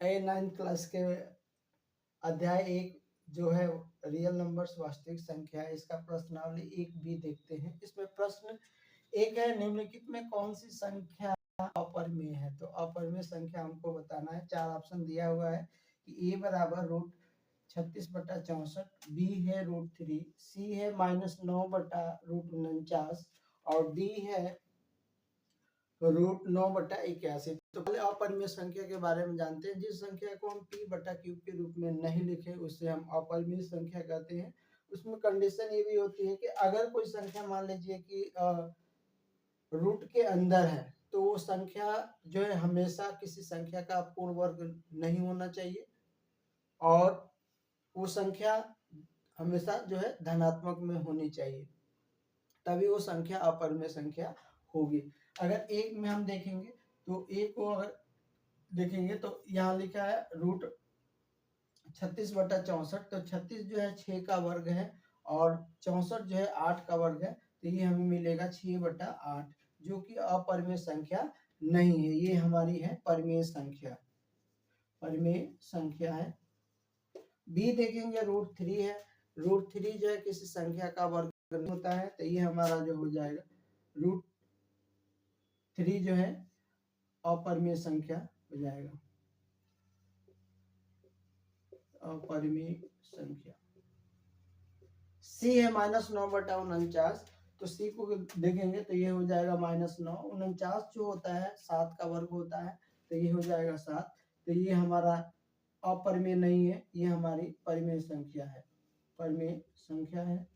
9th class के अध्याय 1 जो है रियल नंबर्स वास्तविक संख्या है, इसका प्रश्नावली 1b देखते हैं। इसमें प्रश्न एक है, निम्नलिखित में कौन सी संख्या अपरिमेय है? तो अपरिमेय संख्या हमको बताना है। 4 ऑप्शन दिया हुआ है कि a बराबर रूट 36/64, b है √3, c है -9/√49 और d है √9/81। तो पहले अपरिमेय संख्या के बारे में जानते हैं। जिस संख्या को हम p/q के रूप में नहीं लिखे उसे हम अपरिमेय संख्या कहते हैं। उसमें कंडीशन ये भी होती है कि अगर कोई संख्या मान लीजिए कि रूट के अंदर है तो वो संख्या जो है हमेशा किसी संख्या का पूर्ण वर्ग नहीं होना चाहिए और वो संख्या हमेशा जो है धनात्मक में होनी चाहिए, तभी वो संख्या अपरिमेय संख्या होगी। अगर एक में हम देखेंगे तो एक को अगर देखेंगे तो यहाँ लिखा है रूट 36/64, तो 36 जो है 6 का वर्ग है और 64 जो है 8 का वर्ग है, तो ये हमें मिलेगा 6/8, जो कि अपरिमेय संख्या नहीं है। ये हमारी है परिमेय संख्या, परिमेय संख्या है। बी देखेंगे √3 है, √3 जो है किसी संख्या का वर्ग नहीं होता है, तो ये हमारा जो हो जाएगा √3 जो है अपरिमेय संख्या हो जाएगा, अपरिमेय संख्या। सी है -9/49, तो सी को देखेंगे तो ये हो जाएगा -9, 49 जो होता है 7 का वर्ग होता है, तो ये हो जाएगा 7, तो ये हमारा अपरिमेय नहीं है, ये हमारी परिमेय संख्या है, परिमेय संख्या है।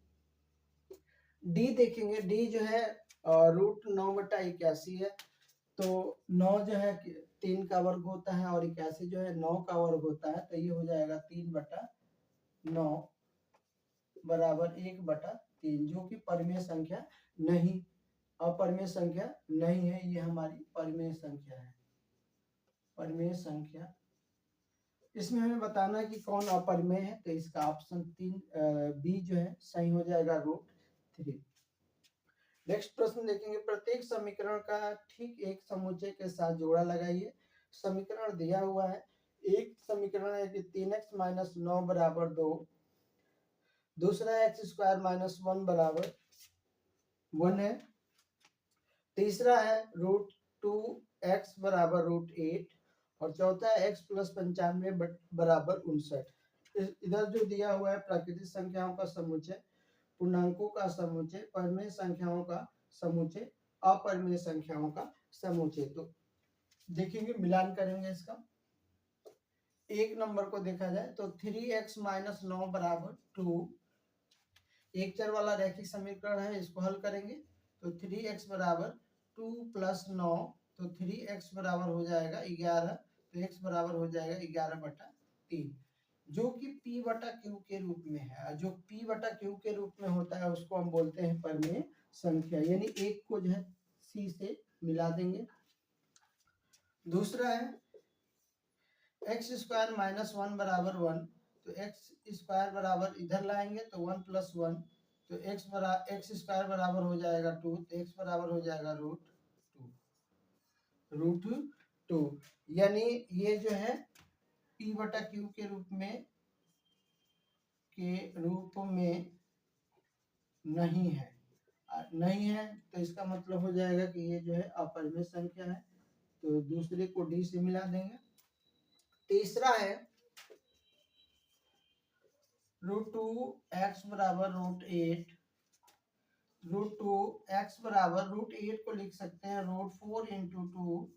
डी देखेंगे, डी जो है √9/81 है, तो 9 जो है 3 का वर्ग होता है और 81 जो है 9 का वर्ग होता है, तो ये हो जाएगा 3/9 बराबर 1/3, जो कि परिमेय संख्या नहीं, अपरिमेय संख्या नहीं है, ये हमारी परिमेय संख्या है, परिमेय संख्या। इसमें हमें बताना है कि कौन अपरिमेय है, तो इसका ऑप्शन 3 बी जो है सही हो जाएगा, √3। नेक्स्ट प्रश्न देखेंगे, प्रत्येक समीकरण का ठीक एक समुच्चय के साथ जोड़ा लगाइए। समीकरण दिया हुआ है, एक समीकरण है कि 3x - 9 = 2, दूसरा x² - 1 = 1 है, तीसरा है √2x = √8 और चौथा है x + 95 = 59। इधर जो दिया हुआ है प्राकृतिक संख्याओं का समुच्चय, पूर्णांकों का समुच्चय, परिमेय संख्याओं का समुच्चय, अपरिमेय संख्याओं का समुच्चय। तो देखेंगे, मिलान करेंगे इसका। एक नंबर को देखा जाए तो 3x - 9 = 2, एक चर वाला रैखिक समीकरण है, इसको हल करेंगे तो 3x = 2 + 9, तो 3x बराबर हो जाएगा 11, तो x बराबर हो जाएगा 11/3, जो कि p/q के रूप में है। जो p/q के रूप में होता है उसको हम बोलते हैं परिमेय संख्या, यानी एक को जो है c से मिला देंगे। दूसरा है x² - 1 = 1, तो x² बराबर इधर लाएंगे तो 1 + 1, तो x² बराबर हो जाएगा 2, तो x बराबर हो जाएगा √2, यानी ये जो है p/q के रूप में नहीं है, नहीं है, तो इसका मतलब हो जाएगा कि ये जो है अपरिमेय संख्या है, तो दूसरे को डी से मिला देंगे। तीसरा है √2x = √8, √2x बराबर √8 को लिख सकते हैं √4 × 2,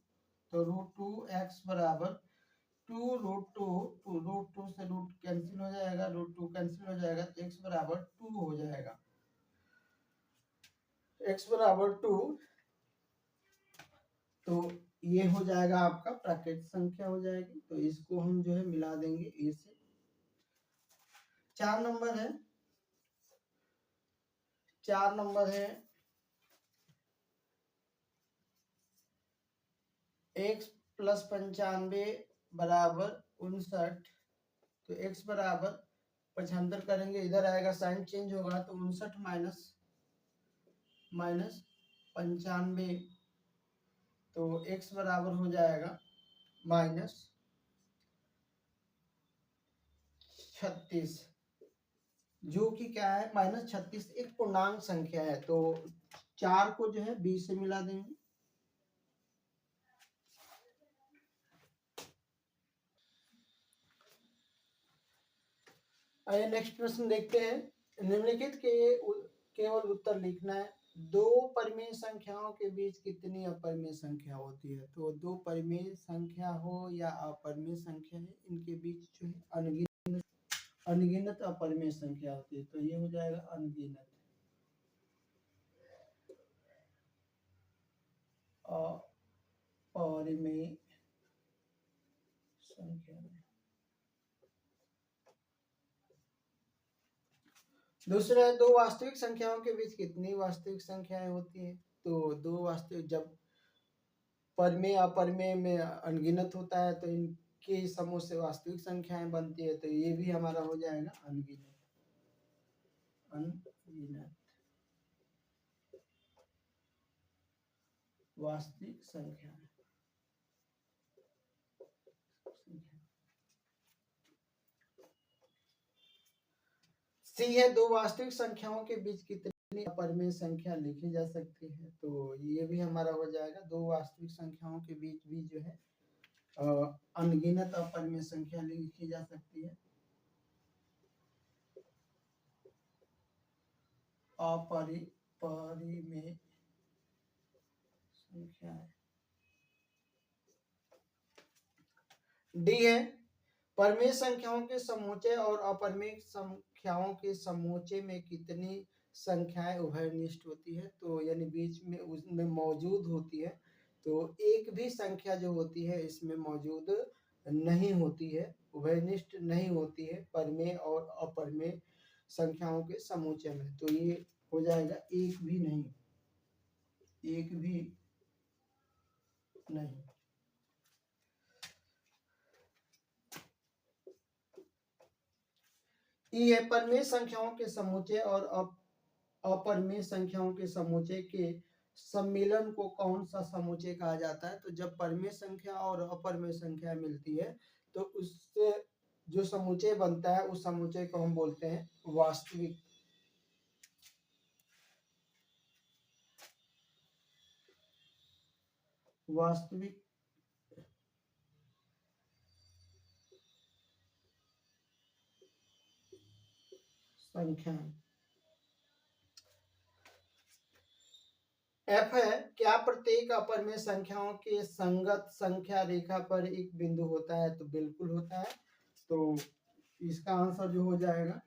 तो √2x बराबर 2 √2 से रूट कैंसिल हो जाएगा, √2 कैंसिल हो जाएगा, तो x बराबर 2 हो जाएगा, x बराबर 2, तो ये हो जाएगा आपका प्राकृतिक संख्या हो जाएगी, तो इसको हम जो है मिला देंगे ए से। 4 नंबर है, 4 नंबर है x + 95 = 59, तो x बराबर 75 करेंगे, इधर आएगा साइन चेंज होगा, तो 59 - 95, तो x बराबर हो जाएगा 36, जो कि क्या है -36 एक पूर्णांक संख्या है, तो 4 को जो है 20 से मिला देंगे। आइए नेक्स्ट प्रश्न देखते हैं। निम्नलिखित के केवल उत्तर लिखना है। दो परिमेय संख्याओं के बीच कितनी अपरिमेय संख्या होती है? तो दो परिमेय संख्या हो या अपरिमेय संख्या है, इनके बीच जो है अनगिनत अपरिमेय संख्या होती है, तो ये हो जाएगा अनगिनत अपरिमेय संख्या। दूसरा है, दो वास्तविक संख्याओं के बीच कितनी वास्तविक संख्याएं होती हैं? तो दो वास्तविक, जब परिमेय अपरिमेय में अनगिनत होता है तो इनके समूह से वास्तविक संख्याएं बनती है, तो ये भी हमारा हो जाएगा अनगिनत। अनगिनत वास्तविक संख्या। सी है, दो वास्तविक संख्याओं के बीच कितनी अपरिमेय संख्या लिखी जा सकती है? तो ये भी हमारा हो जाएगा, दो वास्तविक संख्याओं के बीच भी जो है अनगिनत अपरिमेय संख्या लिखी जा सकती है। अपरिमेय संख्या। डी है, परिमेय संख्याओं के समूचे और अपरिमेय संख्याओं के समूचे में कितनी संख्याएं उभयनिष्ठ होती है? तो यानी बीच में उसमें मौजूद होती है, तो एक भी संख्या जो होती है इसमें मौजूद नहीं होती है, उभयनिष्ठ नहीं होती है परिमेय और अपरिमेय संख्याओं के समूचे में, तो ये हो जाएगा एक भी नहीं, एक भी नहीं। ई है, परिमेय संख्याओं के समूचे और अपरिमेय संख्याओं के समूचे के सम्मिलन को कौन सा समूचे कहा जाता है? तो जब परिमेय संख्या और अपरिमेय संख्या मिलती है तो उससे जो समूचे बनता है उस समूचे को हम बोलते हैं वास्तविक। वास्तविक संख्या। एफ है, क्या प्रत्येक अपरिमेय संख्याओं के संगत संख्या रेखा पर एक बिंदु होता है? तो बिल्कुल होता है, तो इसका आंसर जो हो जाएगा